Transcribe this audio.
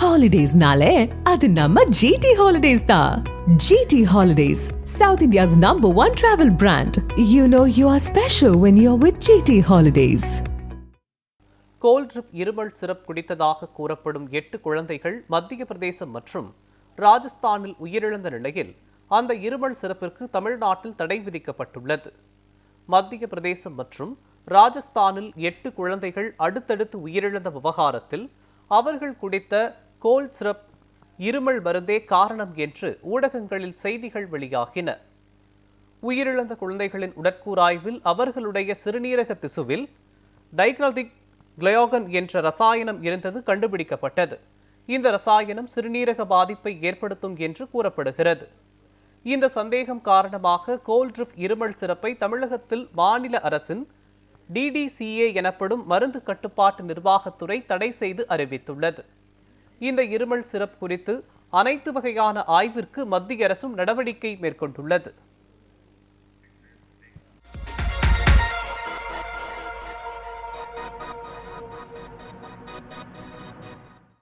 Holidays-nale, adu namma GT Holidays da. GT Holidays, South India's #1 travel brand. You know you are special when you're with GT Holidays. Coldrif இருமல் syrup குடித்ததாக கூறப்படும் 8 குழந்தைகள் மத்திய பிரதேசம் மற்றும் ராஜஸ்தானில் உயிரிழந்த நிலையில் அந்த இருமல் சிரப்பிற்கு தமிழ்நாட்டில் தடை விதிக்கப்பட்டுள்ளது. மத்திய பிரதேசம் மற்றும் ராஜஸ்தானில் 8 குழந்தைகள் அடுத்தடுத்து உயிரிழந்த விவகாரத்தில் அவர்கள் குடித்த கோல்ட் சிரப் இருமல் மருந்தே காரணம் என்று ஊடகங்களில் செய்திகள் வெளியாகின. உயிரிழந்த குழந்தைகளின் உடற்கூறாய்வில் அவர்களுடைய சிறுநீரக திசுவில் டைக்ளோதிக் கிளையோகன் என்ற ரசாயனம் இருந்தது கண்டுபிடிக்கப்பட்டது. இந்த ரசாயனம் சிறுநீரக பாதிப்பை ஏற்படுத்தும் என்று கூறப்படுகிறது. இந்த சந்தேகம் காரணமாக கோல்ட்ரிப் இருமல் சிரப்பை தமிழகத்தில் மாநில அரசின் DDCA எனப்படும் மருந்து கட்டுப்பாட்டு நிர்வாகத்துறை தடை செய்து அறிவித்துள்ளது. இந்த இருமல் சிரப் குறித்து அனைத்து வகையான ஆய்விற்கு மத்திய அரசும் நடவடிக்கை மேற்கொண்டுள்ளது.